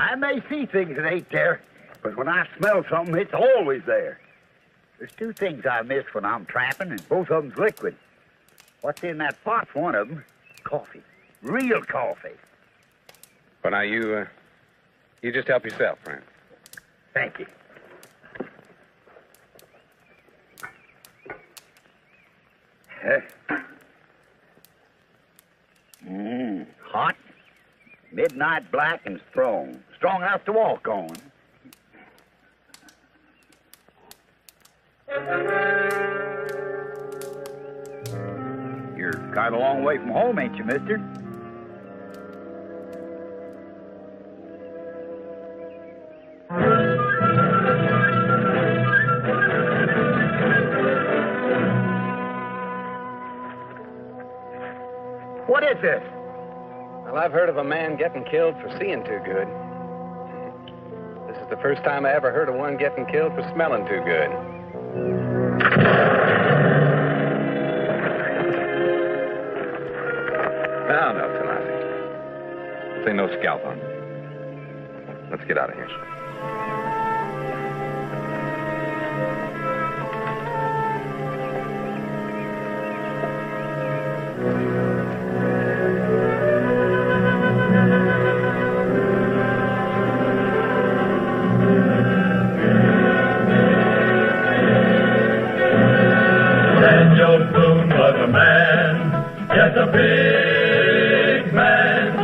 I may see things that ain't there, but when I smell something, it's always there. There's two things I miss when I'm trapping, and both of them's liquid. What's in that pot's one of them. Coffee. Real coffee. Well, now, you just help yourself, friend. Thank you. Hot, midnight black, and strong. Strong enough to walk on. You're quite a long way from home, ain't you, mister? What is this? Well, I've heard of a man getting killed for seeing too good. This is the first time I ever heard of one getting killed for smelling too good. No, Tanasi. This ain't no scalp hunt. Let's get out of here. Boone was a man, yes, a big man,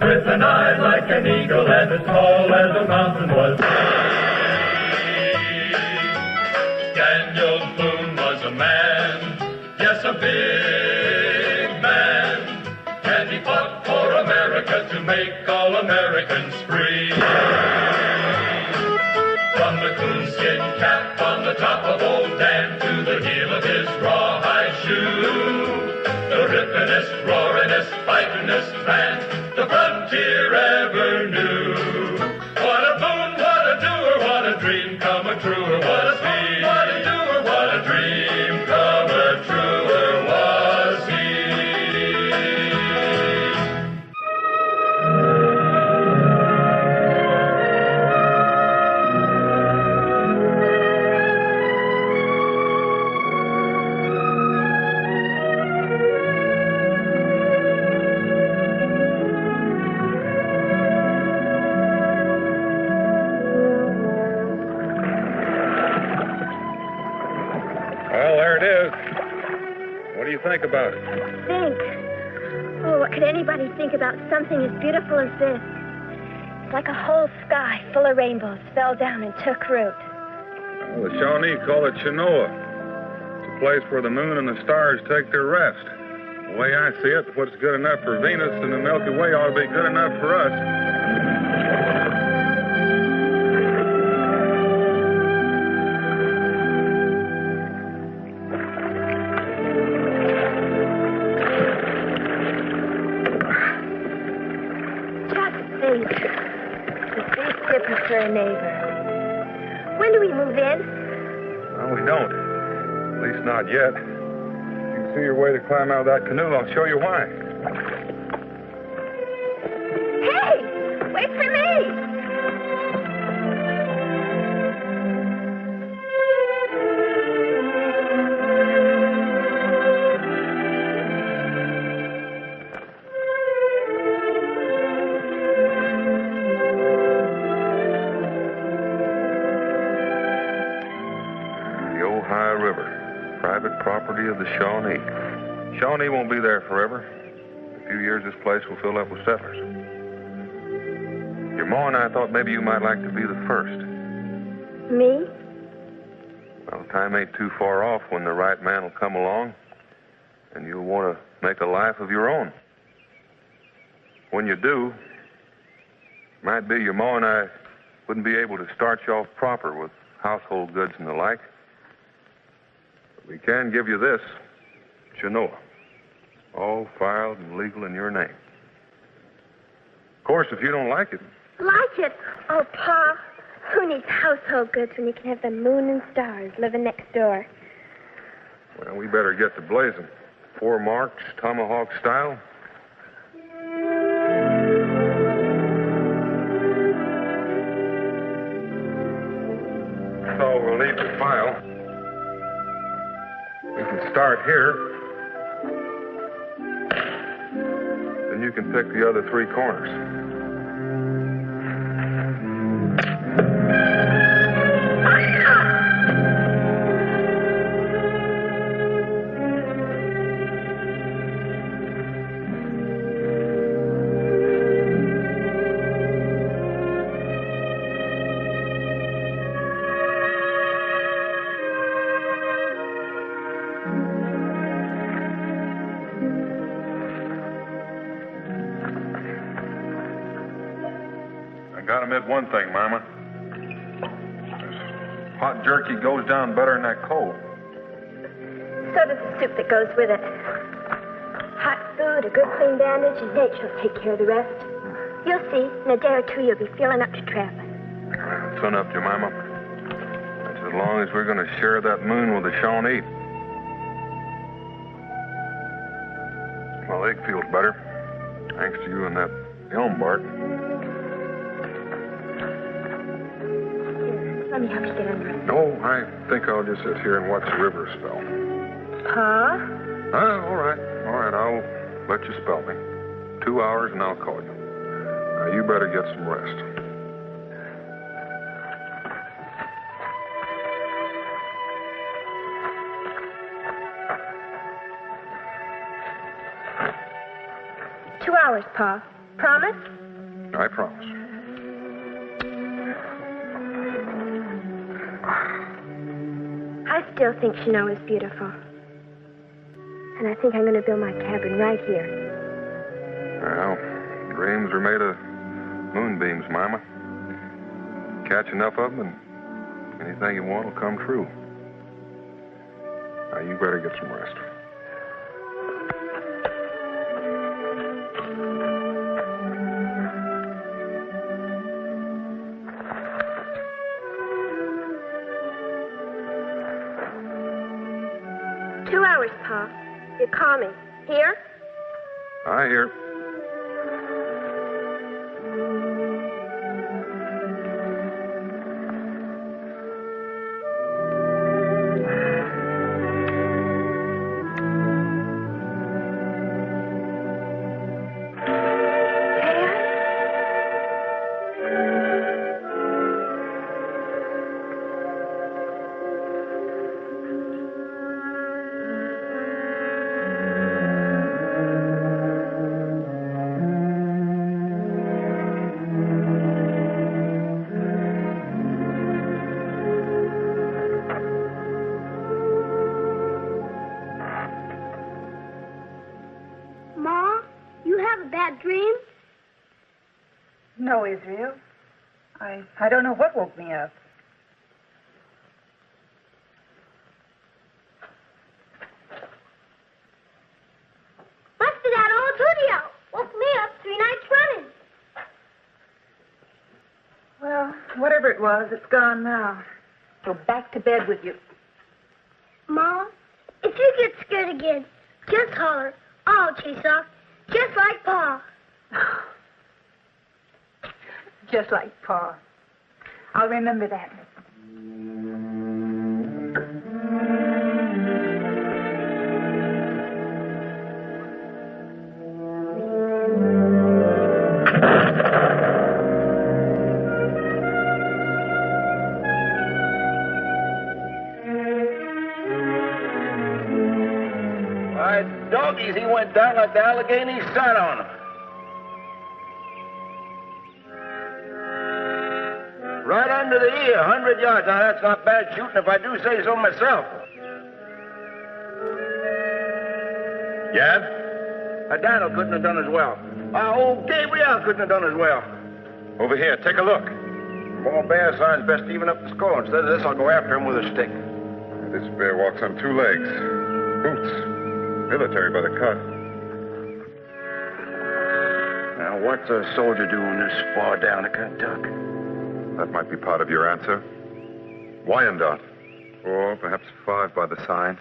with an eye like an eagle and as tall as a mountain was. Daniel Boone was a man, yes, a big man, and he fought for America to make all Americans free. From the coonskin cap on the top of Old Dan to the heel of his rawhide shoe, the rippin'est, roaring'est, fightin'est man the frontier ever knew. What a boon, what a doer, what a dream come a truer, what a boon, what a doer, what a dream come a truer was he. Think about it. Think? Oh, what could anybody think about something as beautiful as this? It's like a whole sky full of rainbows fell down and took root. Well, the Shawnee call it Chinoa. It's a place where the moon and the stars take their rest. The way I see it, what's good enough for Venus and the Milky Way ought to be good enough for us. For a neighbor. When do we move in? Well, we don't. At least not yet. You can see your way to climb out of that canoe. I'll show you why. Hey! Wait for me! Property of the Shawnee. Shawnee won't be there forever. In a few years, this place will fill up with settlers. Your ma and I thought maybe you might like to be the first. Me? Well, time ain't too far off when the right man will come along, and you'll want to make a life of your own. When you do, it might be your ma and I wouldn't be able to start you off proper with household goods and the like. We can give you this, Chinoa, all filed and legal in your name. Of course, if you don't like it. Like it? Oh, Pa, who needs household goods when you can have the moon and stars living next door? Well, we better get to blazing. 4 marks, tomahawk style. start here. Then you can pick the other 3 corners. Gotta admit one thing, Mama. This hot jerky goes down better than that cold. So does the soup that goes with it. Hot food, a good clean bandage, and nature'll take care of the rest. You'll see, in a day or 2 you'll be feeling up to traveling. Son up, Jemima. That's as long as we're gonna share that moon with the Shawnee. My leg feels better, thanks to you and that elm bark. Let me help you get under it. No, I think I'll just sit here and watch the river spell. Pa? All right. I'll let you spell me. 2 hours and I'll call you. Now, you better get some rest. Two hours, Pa. Promise? I promise. I still think Chino is beautiful. And I think I'm going to build my cabin right here. Well, dreams are made of moonbeams, Mama. Catch enough of them, and anything you want will come true. Now, you better get some rest. Pa. You're calming. Here? I hear. No, Israel. I don't know what woke me up. Must be that old hootie owl. Woke me up 3 nights running. Well, whatever it was, it's gone now. So back to bed with you. Mom, if you get scared again, just holler. I'll chase off, just like Pa. Just like Pa. I'll remember that. Why, doggies, he went down like the Allegheny sat on him. Right under the ear, 100 yards. Now, that's not bad shooting if I do say so myself. Yeah? Daniel couldn't have done as well. Old Gabriel couldn't have done as well. Over here, take a look. More bear signs, best even up the score. Instead of this, I'll go after him with a stick. This bear walks on 2 legs. Boots. Military by the cut. Now, what's a soldier doing this far down to Kentucky? That might be part of your answer. Wyandotte. Or perhaps 5 by the sign.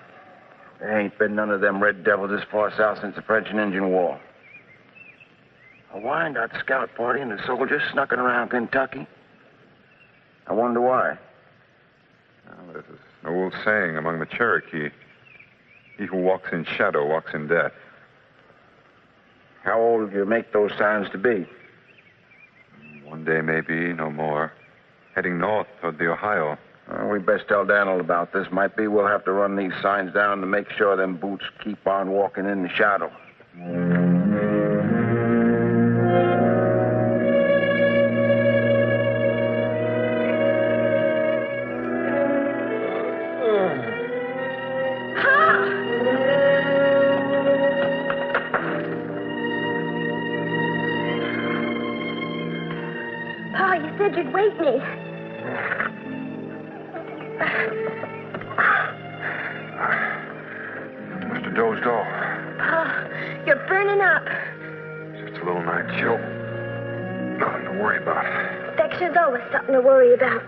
There ain't been none of them red devils this far south since the French and Indian War. A Wyandotte scout party and the soldiers snucking around Kentucky. I wonder why. Well, there's this old saying among the Cherokee. He who walks in shadow walks in death. How old do you make those signs to be? One day, maybe, no more. Heading north toward the Ohio. We best tell Daniel about this. Might be we'll have to run these signs down to make sure them boots keep on walking in the shadow. Pa, you said you'd wake me. Must have dozed off. Pa, you're burning up. Just a little night chill. Nothing to worry about. Infection's always something to worry about.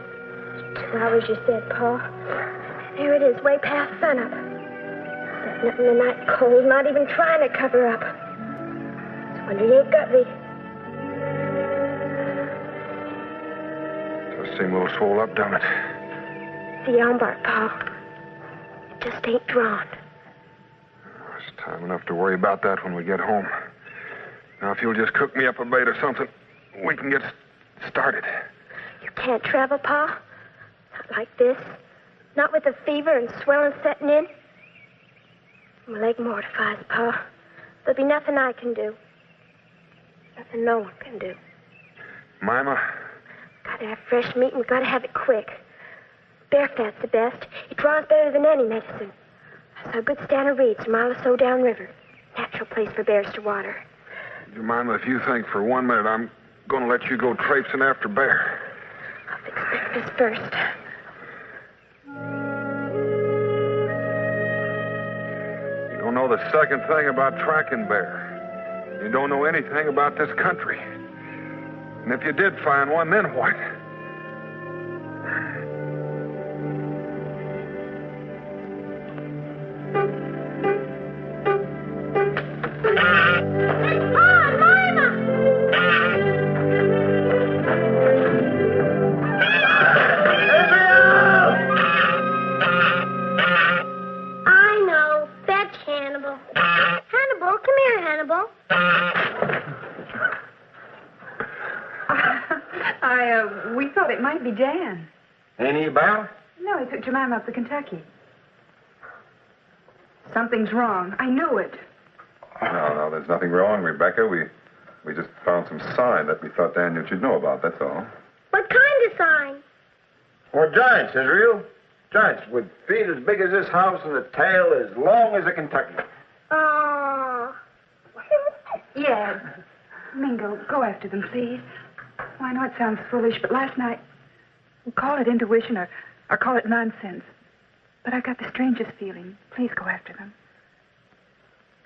2 hours, you said, Pa. There it is, way past sunup. Setting up in the night cold, not even trying to cover up. It's wonder you ain't got me. Does seem a little swole up, don't it? The elm bark, Pa. It just ain't drawn. It's time enough to worry about that when we get home. Now, if you'll just cook me up a bite or something, we can get started. You can't travel, Pa? Not like this. Not with the fever and swelling setting in. My leg mortifies, Pa. There'll be nothing I can do. Nothing no one can do. Mima? Gotta have fresh meat and we gotta have it quick. Bear fat's the best. It draws better than any medicine. I saw a good stand of reeds a mile or so downriver. Natural place for bears to water. Jemima, if you think for 1 minute I'm going to let you go traipsing after bear. I'll fix breakfast first. You don't know the second thing about tracking bear. You don't know anything about this country. And if you did find one, then what? We thought it might be Dan. Ain't he about? No, he took Jemima up to Kentucky. Something's wrong. I knew it. No, there's nothing wrong, Rebecca. We just found some sign that we thought Daniel should know about, that's all. What kind of sign? Well, giants, Israel. Giants with feet as big as this house and a tail as long as a Kentucky. Oh. Yeah. Mingo, go after them, please. Oh, I know it sounds foolish, but last night, call it intuition or call it nonsense. But I got the strangest feeling. Please go after them.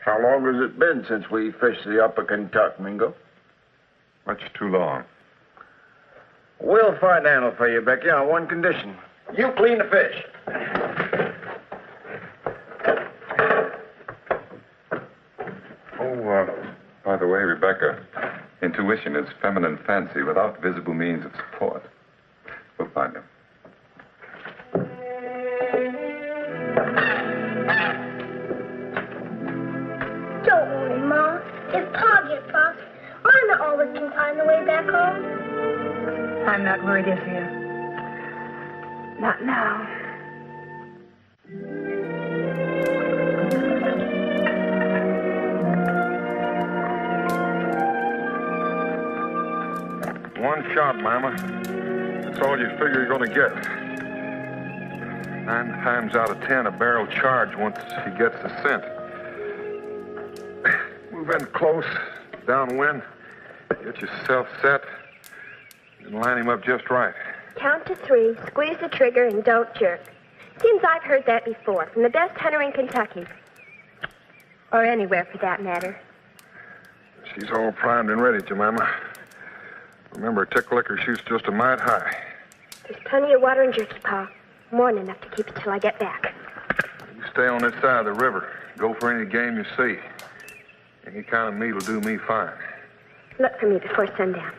How long has it been since we fished the upper Kentucky, Mingo? Much too long. We'll find Daniel for you, Becky, on one condition. You clean the fish. By the way, Rebecca, intuition is feminine fancy without visible means of support. We'll find him. Don't worry, Ma. If Pa gets lost, Mama always can find the way back home. I'm not worried, Israel. Not now. One shot, Mama. That's all you figure you're going to get. 9 times out of 10, a bear will charge once he gets the scent. Move in close, downwind, get yourself set, and line him up just right. Count to 3, squeeze the trigger, and don't jerk. Seems I've heard that before from the best hunter in Kentucky. Or anywhere, for that matter. She's all primed and ready, Jemima. Remember, tick liquor shoots just a mite high. There's plenty of water and jerky, Pa. More than enough to keep it till I get back. You stay on this side of the river. Go for any game you see. Any kind of meat will do me fine. Look for me before sundown.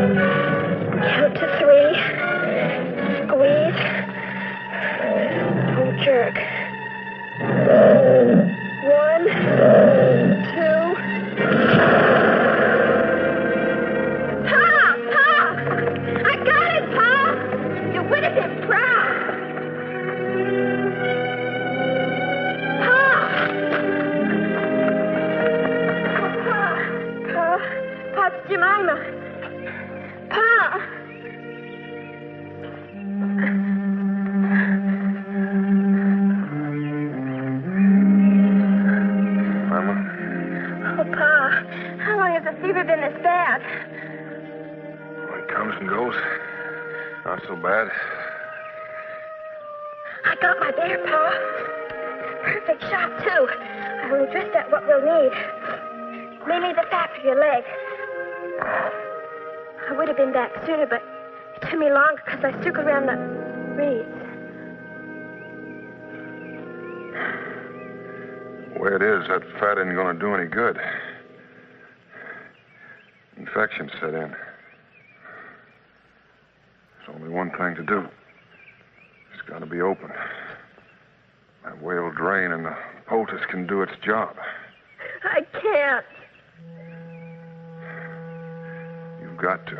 Count to 3. Squeeze. Don't jerk. 1, 2. Pa! Pa! I got it, Pa! You would have been proud. Pa! Pa! Pa, it's Jemima. Pa! Mama, Oh, Pa, how long has the fever been this bad? well, it comes and goes. Not so bad. I got my bear, Pa. Perfect shot, too. I only dressed out what we'll need. Mainly the fat for your leg. I would have been back sooner, but it took me longer because I circled around the reeds. The way it is, that fat isn't going to do any good. Infection set in. There's only one thing to do. It's got to be open. That way will drain and the poultice can do its job. I can't. You've got to.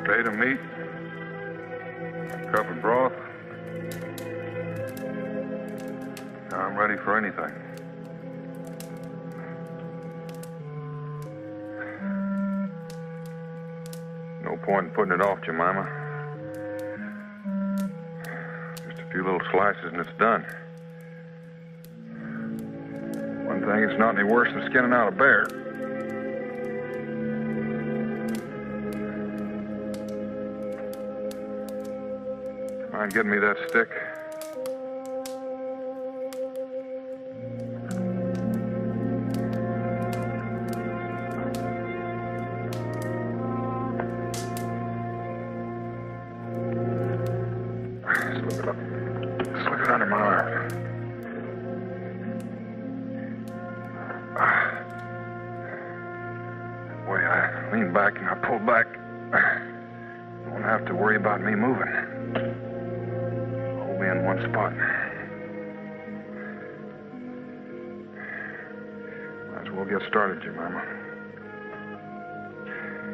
Plate of meat, a cup of broth. Now I'm ready for anything. No point in putting it off, Jemima. Just a few little slices and it's done. One thing, it's not any worse than skinning out a bear. Mind getting me that stick? Slip it under my arm. That way I lean back and I pull back. You won't have to worry about me moving. Hold me in one spot. Might as well get started, Jemima.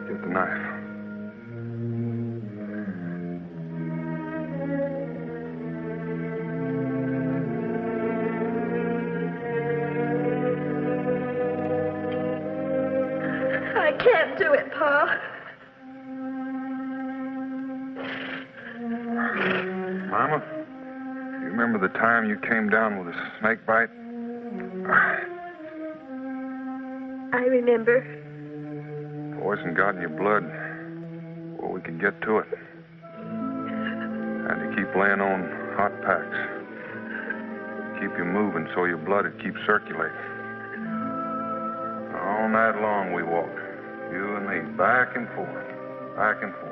Get the knife. I can't do it, Pa. Mama, you remember the time you came down with a snake bite? I remember. Poison got in your blood before we could get to it. Had to keep laying on hot packs. Keep you moving so your blood would keep circulating. All night long we walked, you and me, back and forth, back and forth.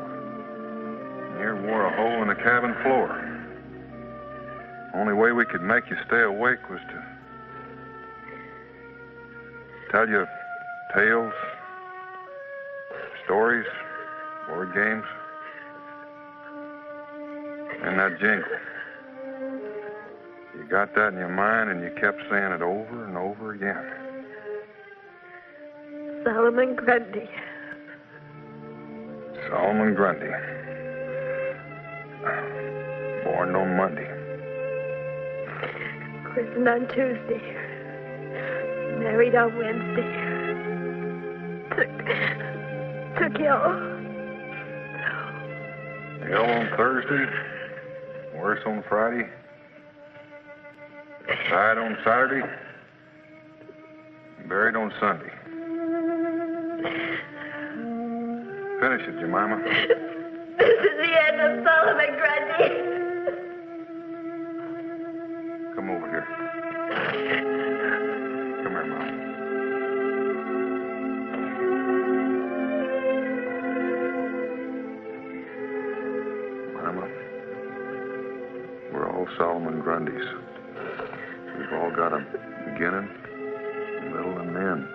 Near wore a hole in the cabin floor. Only way we could make you stay awake was to tell you tales, stories, word games, and that jingle. You got that in your mind and you kept saying it over and over again. Solomon Grundy. Solomon Grundy. Born on Monday. Christened on Tuesday. Married on Wednesday. Took ill. Ill on Thursday. Worse on Friday. Died on Saturday, buried on Sunday. Finish it, Jemima. This is the end of Solomon Grundy. Come over here. Come here, Mom. Mama, we're all Solomon Grundys. We've all got a beginning, a middle, and end.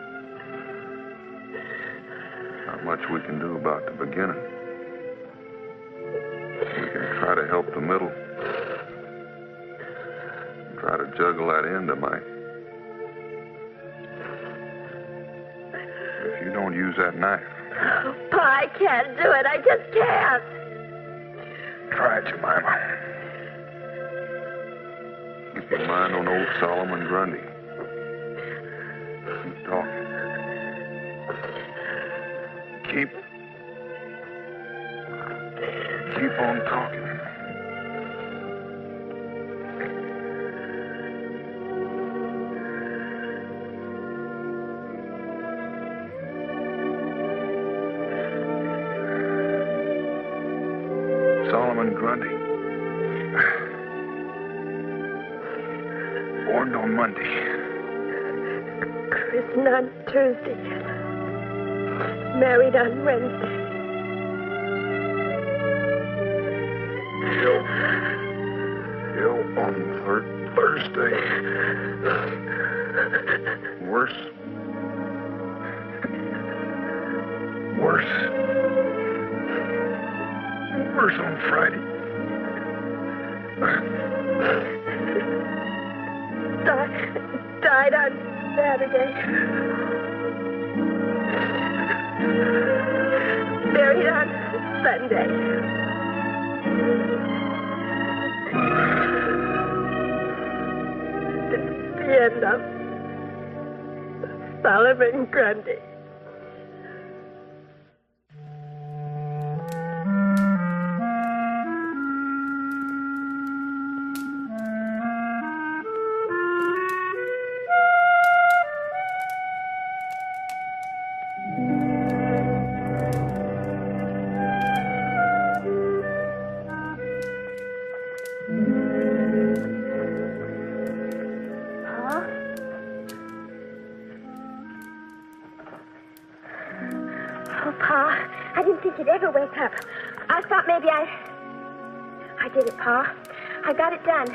Not much we can do about the beginning. We can try to help the middle. Try to juggle that end, I might. If you don't use that knife. Oh, Pa, I can't do it. I just can't. Try it, Jemima. Keep your mind on old Solomon Grundy. Keep talking. Keep on talking. Solomon Grundy. Born on Monday. Christened on Tuesday. Married on Wednesday. Ill on Thursday. Worse on Friday. Died on Saturday. Buried on Sunday. This is the end of Solomon Grundy. Ever wake up. I thought maybe I did it, Pa. I got it done.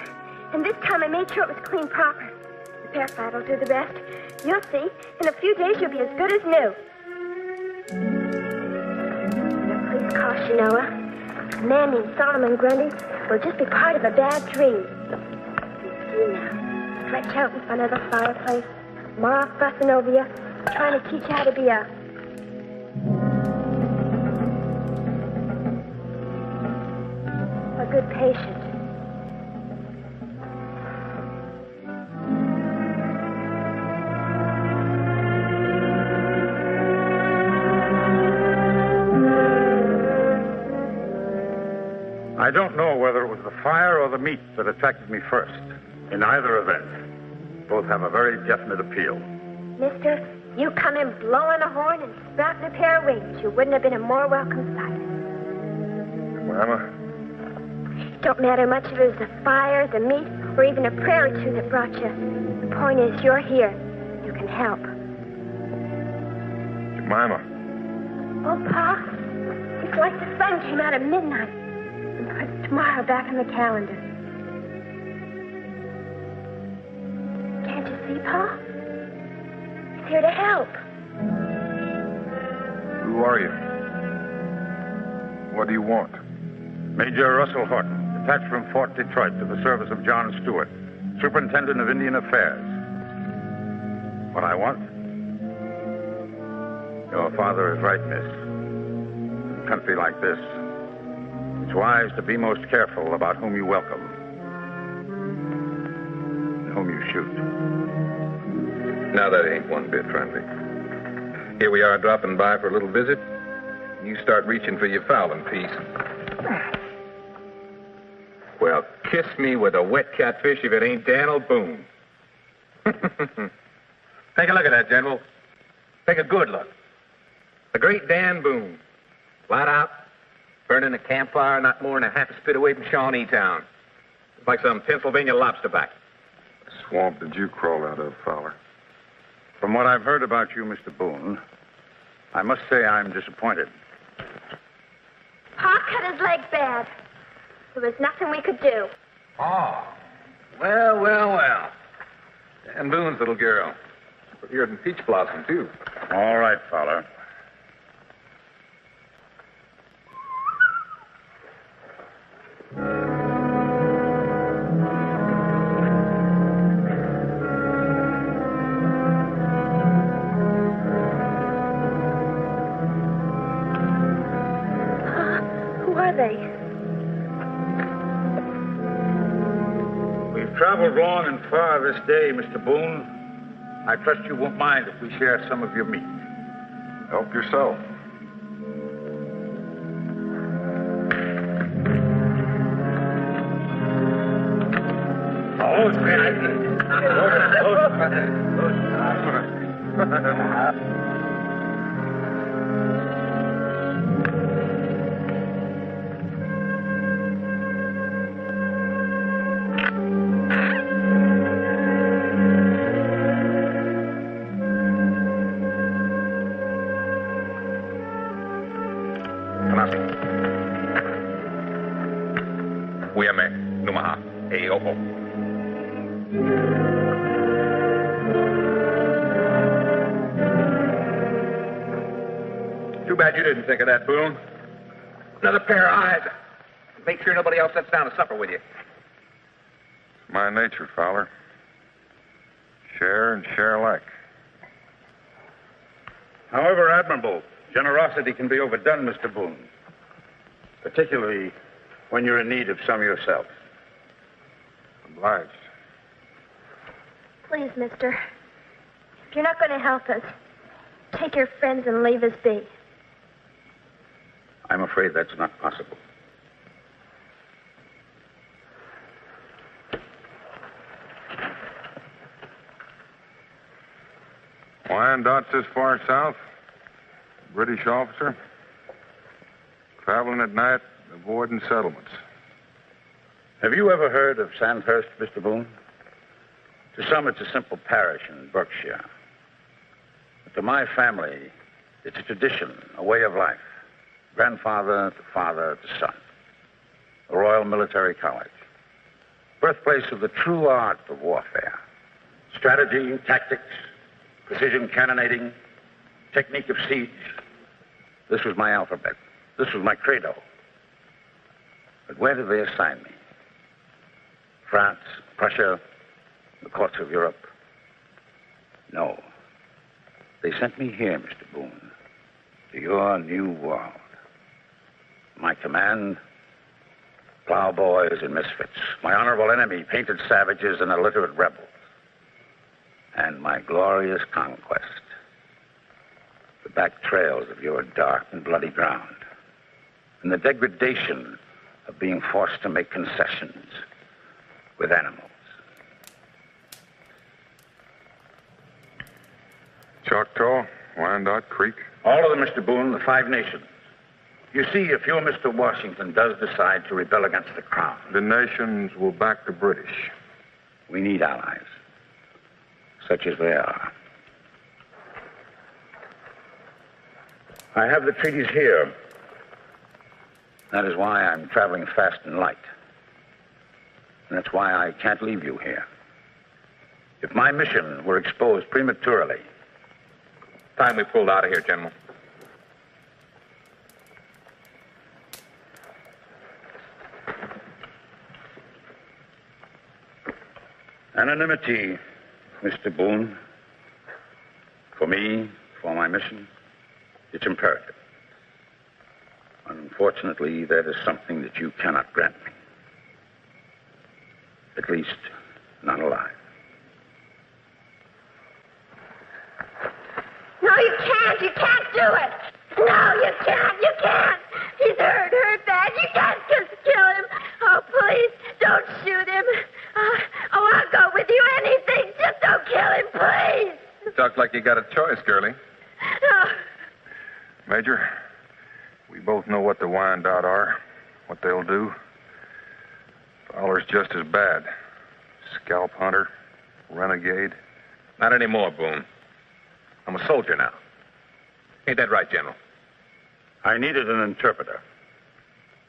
And this time I made sure it was clean proper. The peroxide will do the rest. You'll see. In a few days you'll be as good as new. Now, please caution, Noah. A man named Solomon Grundy will just be part of a bad dream. You now. Stretch out in front of the fireplace. Ma fussing over you, trying to teach you how to be a good patient. I don't know whether it was the fire or the meat that attracted me first. In either event, both have a very definite appeal. Mister, you come in blowing a horn and sprouting a pair of wings. You wouldn't have been a more welcome sight. Mama? Don't matter much if it was the fire, the meat, or even a prayer or two that brought you. The point is, you're here. You can help. Jemima. Oh, Pa, it's like the sun came out at midnight and put tomorrow back on the calendar. Can't you see, Pa? He's here to help. Who are you? What do you want? Major Russell Horton. Attached from Fort Detroit to the service of John Stewart, Superintendent of Indian Affairs. What I want? Your father is right, miss. In a country like this, it's wise to be most careful about whom you welcome and whom you shoot. Now, that ain't one bit friendly. Here we are dropping by for a little visit. You start reaching for your fowling piece. Well, kiss me with a wet catfish if it ain't Boone. Take a look at that, General. Take a good look. The great Dan Boone. Flat out, burning a campfire not more than a half a spit away from Shawnee Town. It's like some Pennsylvania lobster back. What swamp did you crawl out of, Fowler? From what I've heard about you, Mr. Boone, I must say I'm disappointed. Pa cut his leg bad. There was nothing we could do. Oh. Well. Dan Boone's little girl. Prettier than Peach Blossom, too. All right, Fowler. Who are they? We've traveled long and far this day, Mr. Boone. I trust you won't mind if we share some of your meat. Help yourself. Oh, man. Too bad you didn't think of that, Boone. Another pair of eyes. Make sure nobody else sits down to supper with you. It's my nature, Fowler. Share and share alike. However admirable, generosity can be overdone, Mr. Boone. Particularly when you're in need of some yourself. Obliged. Please, mister. If you're not going to help us, take your friends and leave us be. I'm afraid that's not possible. Wyandotte this far south. British officer. Traveling at night, avoiding settlements. Have you ever heard of Sandhurst, Mr. Boone? To some, it's a simple parish in Berkshire. But to my family, it's a tradition, a way of life. Grandfather to father to son. The Royal Military College. Birthplace of the true art of warfare. Strategy, tactics, precision cannonading, technique of siege. This was my alphabet. This was my credo. But where did they assign me? France, Prussia, the courts of Europe? No. They sent me here, Mr. Boone, to your new world. My command, plowboys and misfits. My honorable enemy, painted savages and illiterate rebels. And my glorious conquest, the back trails of your dark and bloody ground, and the degradation of being forced to make concessions with animals. Choctaw, Wyandotte Creek. All of them, Mr. Boone, the Five Nations. You see, if your Mr. Washington does decide to rebel against the crown, The nations will back the British. we need allies, such as they are. I have the treaties here. That is why I'm traveling fast and light. And that's why I can't leave you here. If my mission were exposed prematurely... Time we pulled out of here, General. Anonymity, Mr. Boone. For me, for my mission, it's imperative. Unfortunately, that is something that you cannot grant me. At least, not alive. No, you can't. You can't do it. No, you can't. You can't. He's hurt bad. You can't just kill him. Oh, please, don't shoot him. Oh, I'll go with you. Anything. Just don't kill him, please. You talk like you got a choice, girlie. No. Major, we both know what the Wyandotte are, what they'll do. Fowler's just as bad. Scalp hunter, renegade. Not anymore, Boone. I'm a soldier now. Ain't that right, General? I needed an interpreter.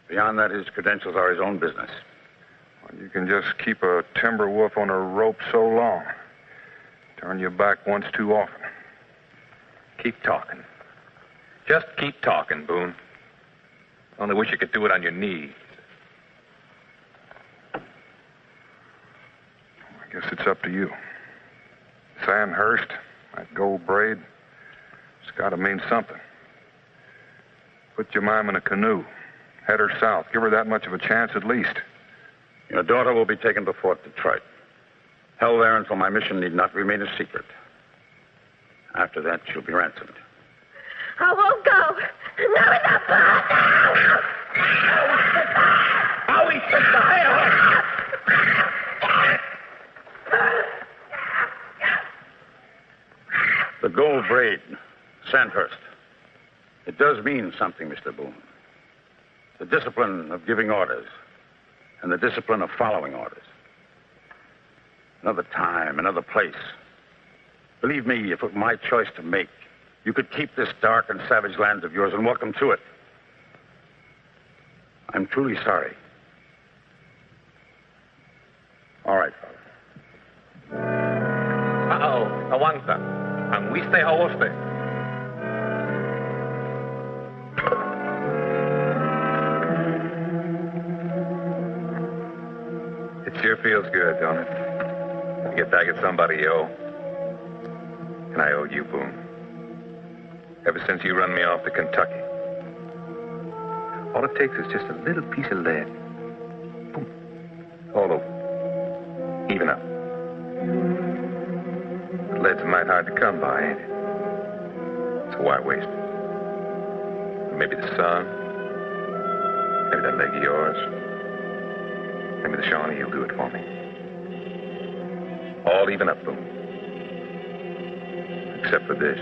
Beyond that, his credentials are his own business. Well, you can just keep a timber wolf on a rope so long. Turn your back once too often. Keep talking. Just keep talking, Boone. Only wish you could do it on your knees. I guess it's up to you. Sandhurst, that gold braid, it's got to mean something. Put Jemima in a canoe. Head her south. Give her that much of a chance at least. Your daughter will be taken to Fort Detroit. Held there until my mission need not remain a secret. After that, she'll be ransomed. I won't go. No, enough. How we took the hell? The gold braid, Sandhurst. It does mean something, Mr. Boone. The discipline of giving orders and the discipline of following orders. Another time, another place. Believe me, if it were my choice to make, you could keep this dark and savage land of yours and welcome to it. I'm truly sorry. All right, father. Aguanta. Anguiste haoste. It sure feels good, don't it? To get back at somebody you owe. And I owe you, Boone. Ever since you run me off to Kentucky. All it takes is just a little piece of lead. Boom. All over. Even up. But lead's mighty hard to come by, ain't it? So why waste it? Maybe the sun. Maybe that leg of yours. Maybe the Shawnee, he'll do it for me. All even up, Boone. Except for this.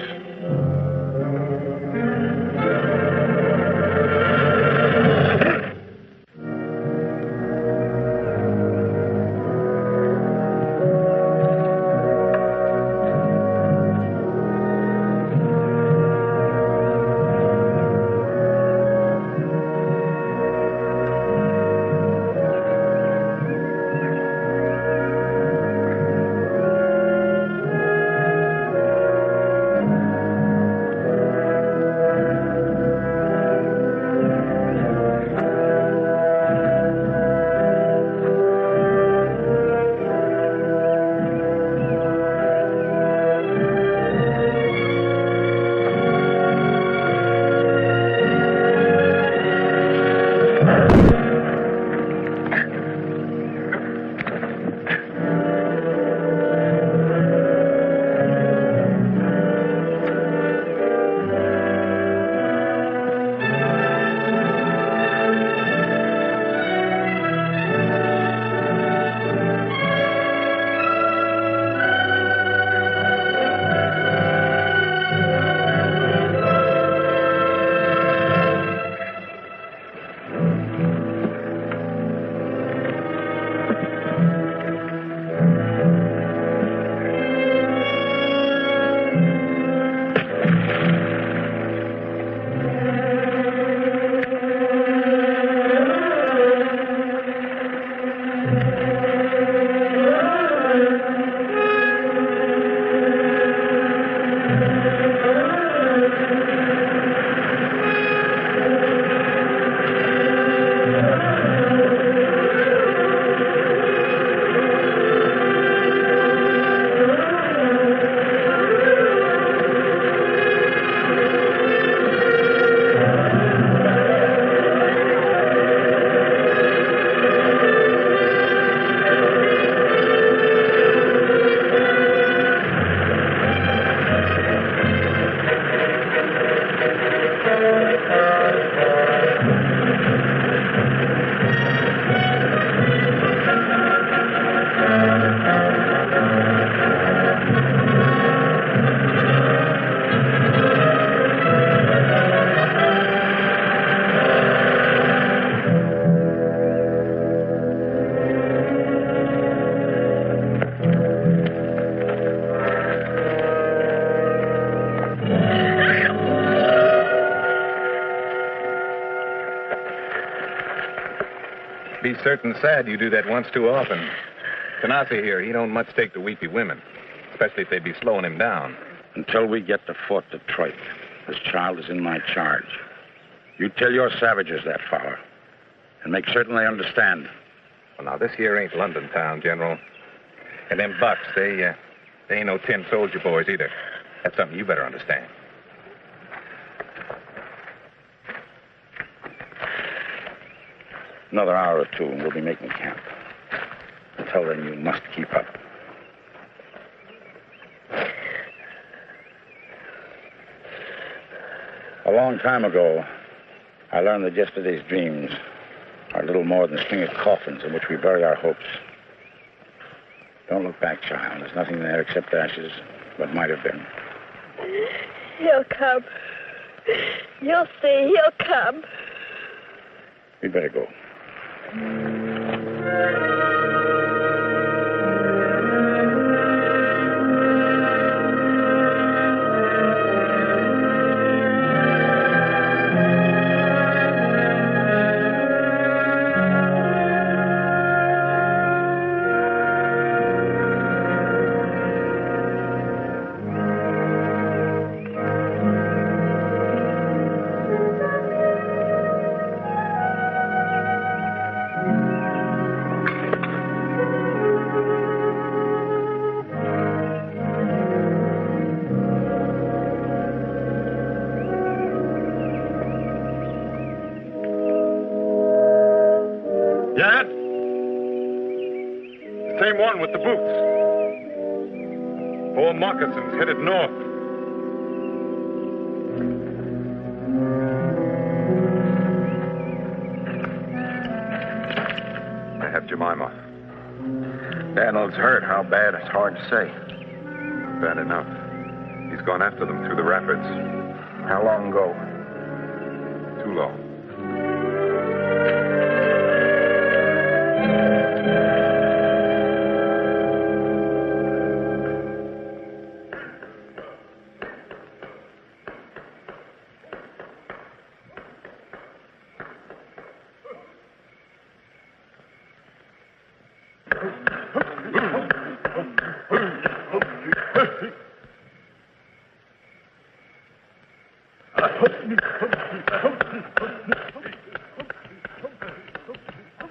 certain sad you do that once too often. Tanasi here, he don't much take to weepy women, especially if they be slowing him down. Until we get to Fort Detroit, this child is in my charge. You tell your savages that, Fowler, and make certain they understand. Well, now, this here ain't London town, General. And them bucks, they ain't no tin soldier boys either. That's something you better understand. Another hour or two, and we'll be making camp. Until then, you must keep up. A long time ago, I learned that yesterday's dreams are little more than slingered coffins in which we bury our hopes. Don't look back, child. There's nothing there except ashes, what might have been. He'll come. You'll see, he'll come. We'd better go. Dad? The same one with the boots. 4 moccasins headed north. I have Jemima. Daniel's hurt. How bad? It's hard to say. Bad enough. He's gone after them through the rapids. How long ago? Too long.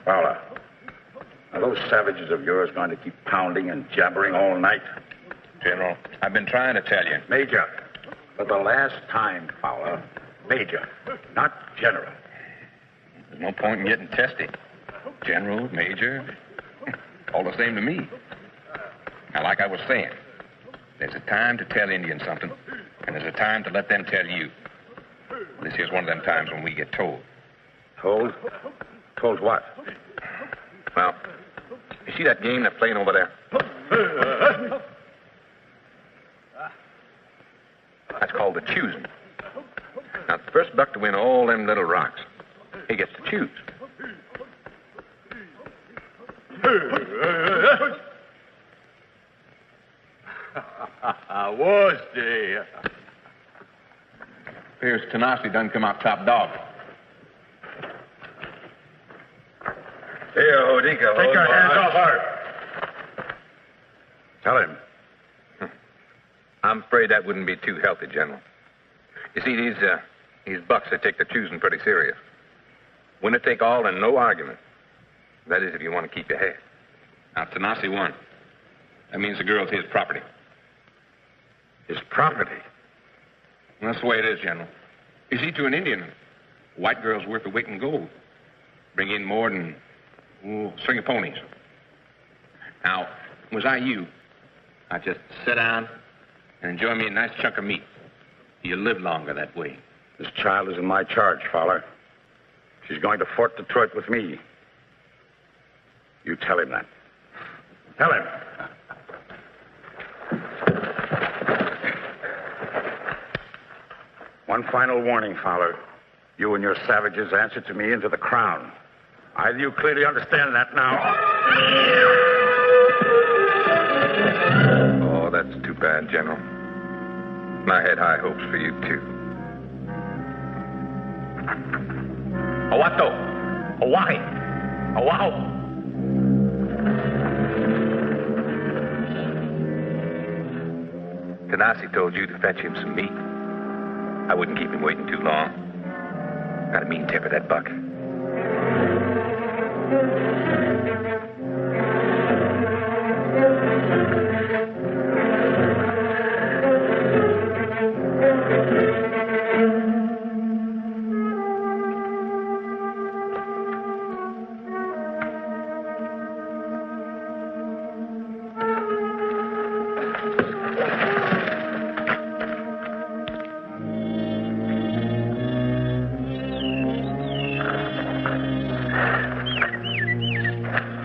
Fowler, are those savages of yours going to keep pounding and jabbering all night? General, I've been trying to tell you. Major, for the last time, Fowler. Major, not General. There's no point in getting testy. General, Major, all the same to me. Now, like I was saying, there's a time to tell Indians something, and there's a time to let them tell you. This here's one of them times when we get told. Told? Told what? Well, you see that game they're playing over there? That's called the choosing. Now, the first buck to win all them little rocks, he gets to choose. Was they? Here's Tanasi done come out top dog. Here, Hodika. Take your hands off her. Tell him. I'm afraid that wouldn't be too healthy, General. You see, these bucks, they take their choosing pretty serious. Winner take all and no argument. That is, if you want to keep your head. Now, Tanasi won. That means the girl's his property. His property? Well, that's the way it is, General. You see, to an Indian, a white girl's worth a weight in gold. Bring in more than a string of ponies. Now, was I you, I'd just sit down and enjoy me a nice chunk of meat. You live longer that way. This child is in my charge, Fowler. She's going to Fort Detroit with me. You tell him that. Tell him. One final warning, Fowler. You and your savages answer to me and to the crown. Either you clearly understand that now. Oh, that's too bad, General. I had high hopes for you, too. Owato, Hawaii. Oh, wow. Tanasi told you to fetch him some meat. I wouldn't keep him waiting too long. Got a mean temper, that buck.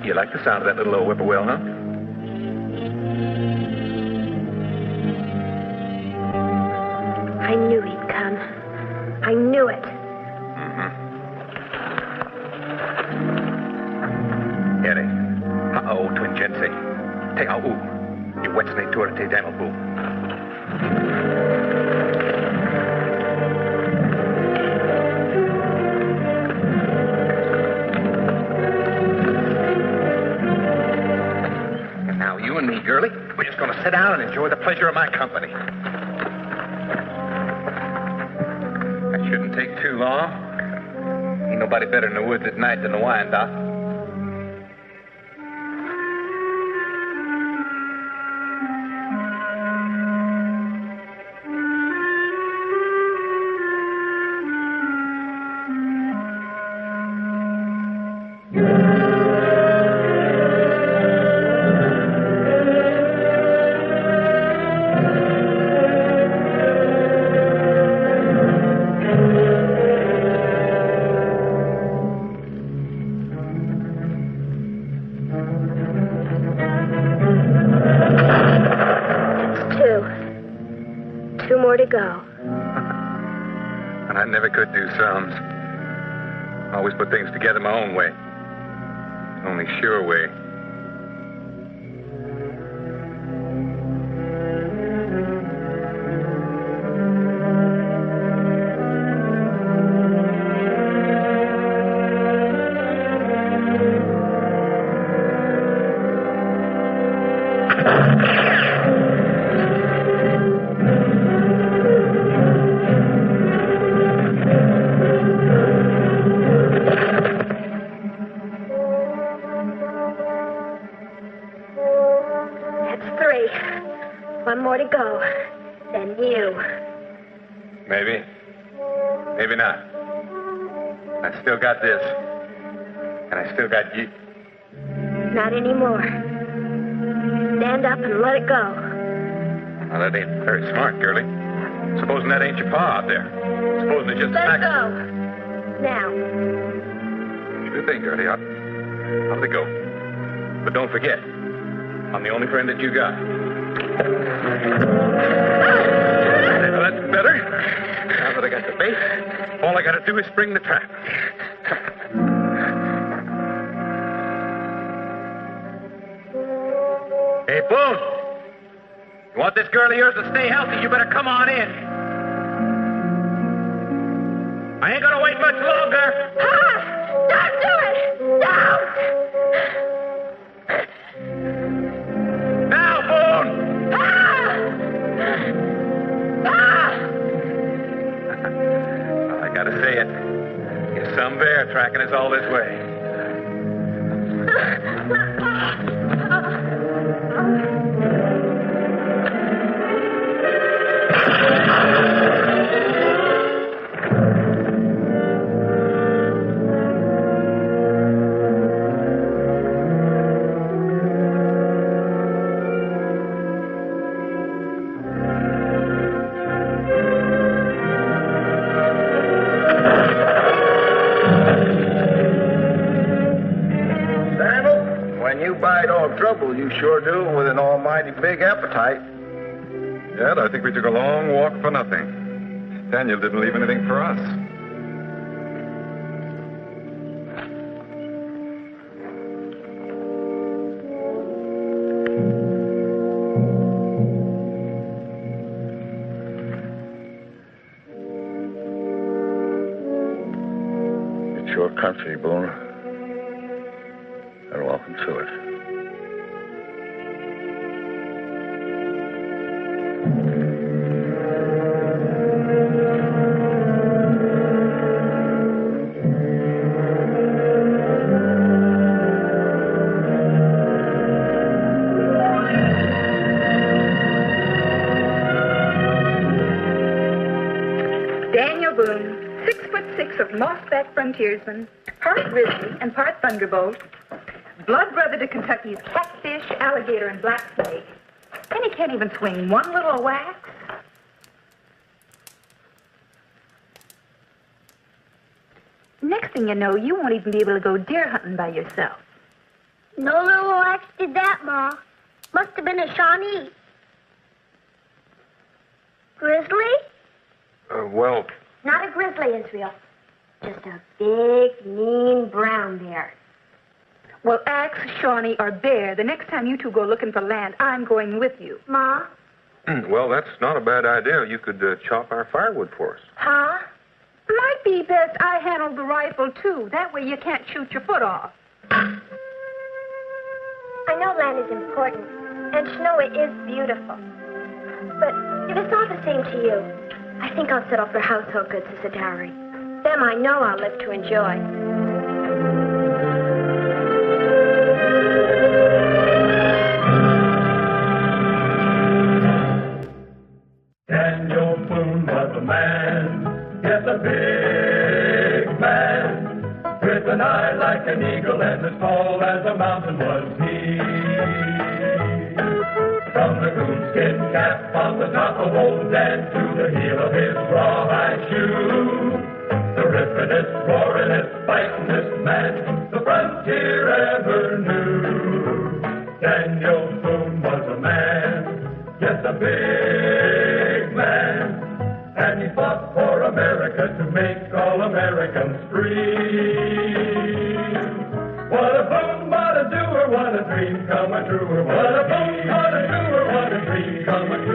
You like the sound of that little old whippoorwill, huh? I knew he'd come. I knew it. Ere. Ha'o twin jense. Te au. You wetsne tur te damelbu. You and me, girlie, we're just going to sit down and enjoy the pleasure of my company. That shouldn't take too long. Ain't nobody better in the woods at night than the Wyandotte. Two more to go. And I never could do sums. Always put things together my own way. Only sure way. One more to go. Then you. Maybe. Maybe not. I still got this. And I still got you. Not anymore. Stand up and let it go. Well, that ain't very smart, girlie. Supposing that ain't your pa out there. Supposing it's just let a it go. Now. Sure thing, girlie. Out they go. But don't forget, I'm the only friend that you got. Well, that's better. Now that I got the bait, all I got to do is spring the trap. Hey, Boone. You want this girl of yours to stay healthy, you better come on in. I ain't gonna wait much longer. Don't do it! Don't! Now, Boone! Well, I gotta say it. You're some bear tracking us all this way. Trouble, you sure do, with an almighty big appetite. Ed, I think we took a long walk for nothing. Daniel didn't leave anything for us. It's your country, Boone. listen to it. Daniel Boone, 6'6" of mossback frontiersman, part grizzly and part thunderbolt, blood brother to Kentucky's catfish, alligator, and black snake. And he can't even swing one little wax. Next thing you know, you won't even be able to go deer hunting by yourself. No little wax did that, Ma. Must have been a Shawnee. Grizzly? Well, Not a grizzly, Israel. Just a big, mean brown bear. Well, axe, Shawnee, or bear, the next time you two go looking for land, I'm going with you. Ma? well, that's not a bad idea. You could chop our firewood for us. Pa? Might be best I handle the rifle, too. That way you can't shoot your foot off. I know land is important, and snow it is beautiful. But if it's all the same to you, I think I'll settle for household goods as a dowry. Them I know I'll live to enjoy. Daniel Boone was a man, yes, a big man, with an eye like an eagle and as tall as a mountain was he. From the coonskin cap on the top of old Dan to the heel of his rawhide shoe, the rippenest, roaringest, fightingest man the frontier ever knew. Daniel Boone was a man, yes, a big man, and he fought for America to make all Americans free. What a boom, what a doer, what a dream come a truer, what a boom, what a doer, what a dream come a truer.